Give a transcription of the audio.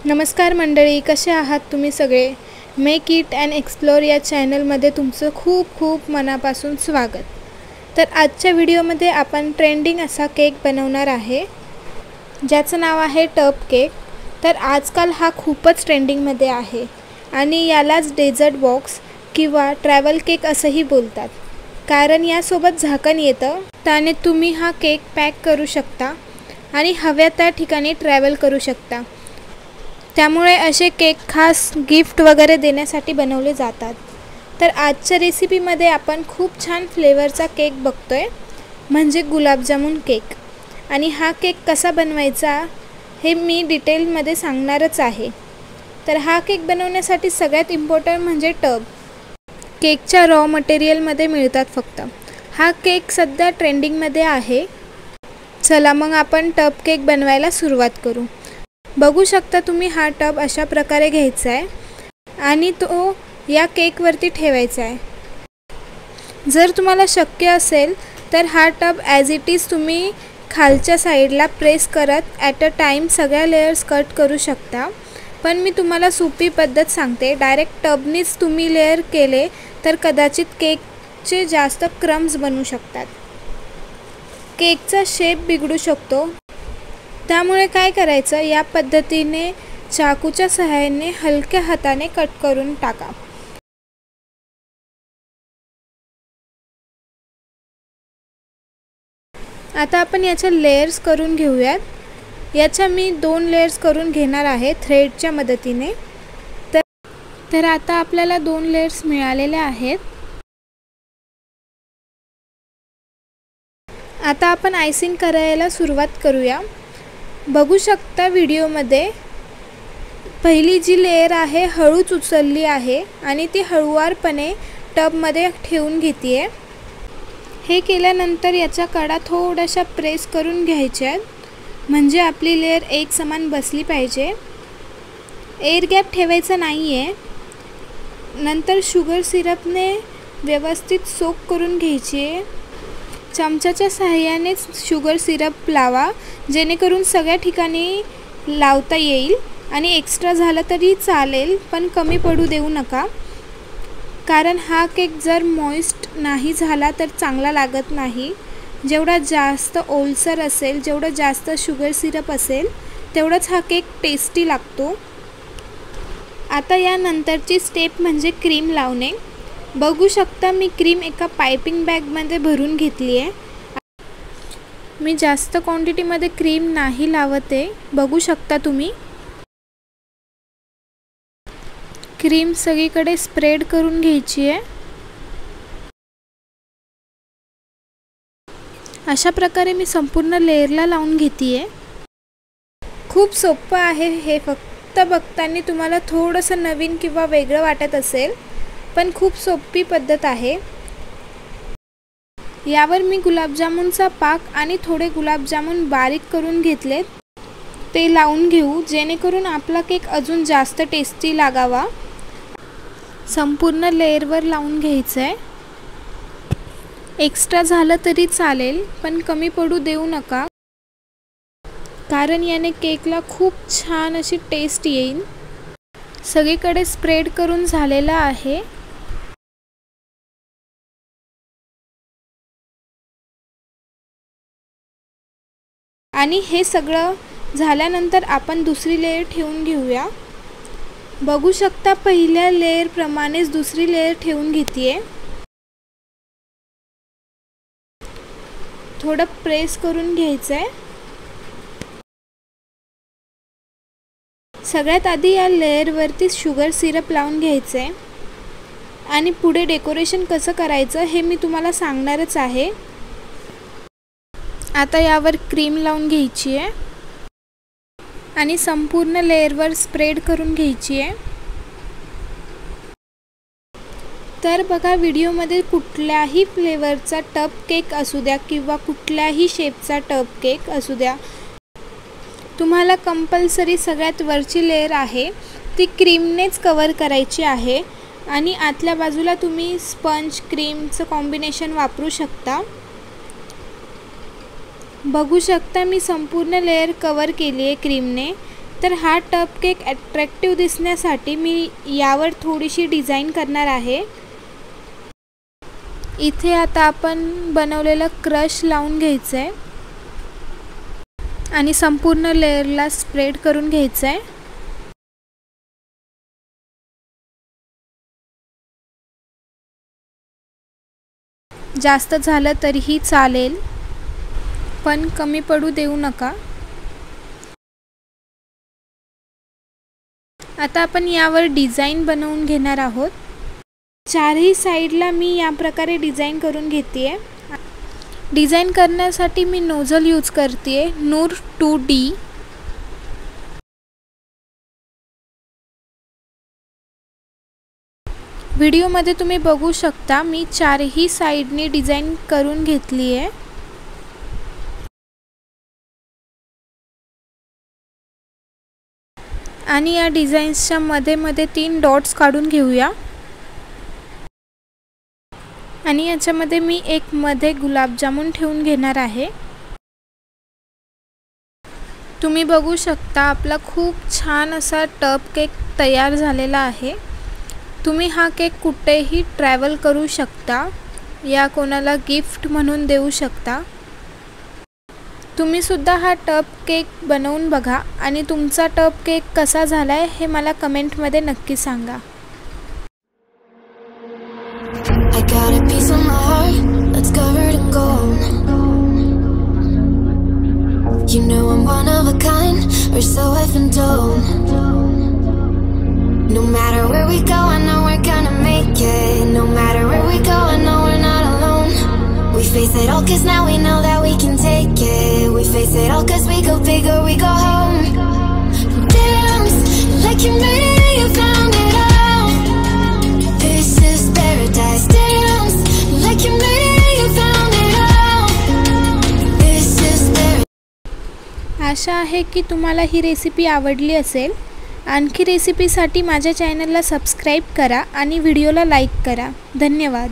नमस्कार मंडळी, कसे आहात तुम्ही सगळे? मेक इट अँड एक्सप्लोर या चॅनलमध्ये तुमचं खूप खूप मनापासून स्वागत. तर आजच्या व्हिडिओमध्ये आपण ट्रेंडिंग असा केक बनवणार आहे, ज्याचं नाव आहे टब केक. तर आजकाल हा खूपच ट्रेंडिंगमध्ये आहे आणि यालाच डेझर्ट बॉक्स किंवा ट्रॅव्हल केक असंही बोलतात, कारण यासोबत झाकण येतं. त्याने तुम्ही हा केक पॅक करू शकता आणि हव्या त्या ठिकाणी ट्रॅव्हल करू शकता. त्यामुळे असे केक खास गिफ्ट वगैरे देण्यासाठी बनवले जातात. तर आजच्या रेसिपीमध्ये आपण खूप छान फ्लेवरचा केक बघतोय, म्हणजे गुलाबजामुन केक. आणि हा केक कसा बनवायचा हे मी डिटेलमध्ये सांगणारच आहे. तर हा केक बनवण्यासाठी सगळ्यात इम्पॉर्टंट म्हणजे टब. केकच्या रॉ मटेरियलमध्ये मिळतात फक्त. हा केक सध्या ट्रेंडिंगमध्ये आहे. चला मग आपण टब केक बनवायला सुरुवात करू. बघू शकता तुम्ही, हा टब अशा प्रकारे घ्यायचा आहे आणि तो या केकवरती ठेवायचा आहे. जर तुम्हाला शक्य असेल तर हा टब ॲज इट इज तुम्ही खालच्या साईडला प्रेस करत ॲट अ टाईम सगळ्या लेयर्स कट करू शकता. पण मी तुम्हाला सोपी पद्धत सांगते. डायरेक्ट टबनीच तुम्ही लेयर केले तर कदाचित केकचे जास्त क्रम्स बनू शकतात. केकचा शेप बिघडू शकतो. त्यामुळे काय करायचं, या पद्धतीने चाकूच्या सहाय्याने हलक्या हाताने कट करून टाका. आता आपण याच्या लेयर्स करून घेऊयात. याच्या मी 2 लेयर्स करून घेणार आहे थ्रेडच्या मदतीने. तर आता आपल्याला 2 लेयर्स मिळालेले आहेत. आता आपण आयसिंग करायला सुरुवात करूया. बघू शकता व्हिडिओमध्ये पहिली जी लेयर आहे हळूच उचलली आहे आणि ती हळूवारपणे टबमध्ये ठेवून घेते आहे. हे केल्यानंतर याच्या कडा थोड्याशा प्रेस करून घ्यायच्या आहेत, म्हणजे आपली लेयर एक समान बसली पाहिजे. एअर गॅप ठेवायचा नाही आहे. नंतर शुगर सिरपने व्यवस्थित सोक करून घ्यायची आहे. चमच्याच्या सहाय्यानेच शुगर सिरप लावा, जेणेकरून सगळ्या ठिकाणी लावता येईल. आणि एक्स्ट्रा झालं तरी चालेल, पण कमी पडू देऊ नका, कारण हा केक जर मॉइस्ट नाही झाला तर चांगला लागत नाही. जेवढा जास्त ओलसर असेल, जेवढं जास्त शुगर सिरप असेल, तेवढंच हा केक टेस्टी लागतो. आता यानंतरची स्टेप म्हणजे क्रीम लावणे. बघू शकता मी क्रीम एका पायपिंग बॅगमध्ये भरून घेतली आहे. मी जास्त क्वांटिटीमध्ये क्रीम नाही लावते. बघू शकता तुम्ही, क्रीम सगळीकडे स्प्रेड करून घ्यायची आहे. अशा प्रकारे मी संपूर्ण लेयरला लावून घेते आहे. खूप सोपं आहे हे. फक्त बघताना तुम्हाला थोडंसं नवीन किंवा वेगळं वाटत असेल, पण खूप सोपी पद्धत आहे. यावर मी गुलाबजामुनचा पाक आणि थोडे गुलाबजामुन बारीक करून घेतलेत, ते लावून घेऊ, जेणेकरून आपला केक अजून जास्त टेस्टी लागावा. संपूर्ण लेयरवर लावून घ्यायचं आहे. एक्स्ट्रा झालं तरी चालेल, पण कमी पडू देऊ नका, कारण याने केकला खूप छान अशी टेस्ट येईल. सगळीकडे स्प्रेड करून झालेला आहे. आणि हे सगळं झाल्यानंतर आपण दुसरी लेयर ठेवून घेऊया. बघू शकता पहिल्या लेयरप्रमाणेच दुसरी लेयर ठेवून घेते आहे. थोडं प्रेस करून घ्यायचं आहे. सगळ्यात आधी या लेयरवरती शुगर सिरप लावून घ्यायचं आहे आणि पुढे डेकोरेशन कसं करायचं हे मी तुम्हाला सांगणारच आहे. आता यावर क्रीम लावून घ्यायची आहे आणि संपूर्ण लेयरवर स्प्रेड करून घ्यायची आहे. तर बघा, व्हिडिओमध्ये कुठल्याही फ्लेवरचा टब केक असू द्या किंवा कुठल्याही शेपचा टब केक असू द्या, तुम्हाला कंपल्सरी सगळ्यात वरची लेयर आहे ती क्रीमनेच कवर करायची आहे. आणि आतल्या बाजूला तुम्ही स्पंज क्रीमचं कॉम्बिनेशन वापरू शकता. बघू शकता मी संपूर्ण लेयर कवर केली आहे क्रीमने. तर हा टप केक अट्रॅक्टिव्ह दिसण्यासाठी मी यावर थोडीशी डिझाईन करणार आहे। इथे आता आपण बनवलेलं क्रश लावून घ्यायचं आहे आणि संपूर्ण लेयरला स्प्रेड करून घ्यायचं आहे। जास्त झालं तरीही चालेल, पण कमी पडू देऊ नका। आता आपण यावर डिझाईन बनवून घेणार आहोत। चारही साइडला मी या प्रकारे डिझाईन करून घेते। डिझाईन करण्यासाठी मी नोझल यूज करते नूर 2D। व्हिडिओमध्ये तुम्ही बघू शकता मी चारही साइडनी डिझाईन करून घेतली आहे। आणि या डिझाईन्सच्या मध्ये 3 डॉट्स काढून घेऊया आणि याच्यामध्ये मी एक मध्ये गुलाबजामुन ठेवून घेणार आहे। तुम्ही बघू शकता आपला खूप छान असा टप केक तयार झालेला आहे। तुम्ही हा केक कुठेही ट्रॅव्हल करू शकता या कोणाला गिफ्ट म्हणून देऊ शकता। तुम्ही सुद्धा हा टप केक बनवून बघा आणि तुमचा टप केक कसा झालाय हे मला कमेंटमध्ये नक्की सांगा। I got a piece of my heart that's covered in gold. You know I'm one of a kind, or so I've been told. No matter where we go, I know we're gonna make it. No matter where we go, I know we're not alone. We face it all 'cause now we know that we can take it. We face it all 'cause we go big or we go home. Dance like you made it, you found it all. This is paradise. Dance like you made it, you found it all. This is paradise. आशा आहे की तुम्हाला ही recipe आवडली असेल। आणखी रेसिपीसाठी माझ्या चॅनलला subscribe करा आणि व्हिडिओला लाईक करा। धन्यवाद।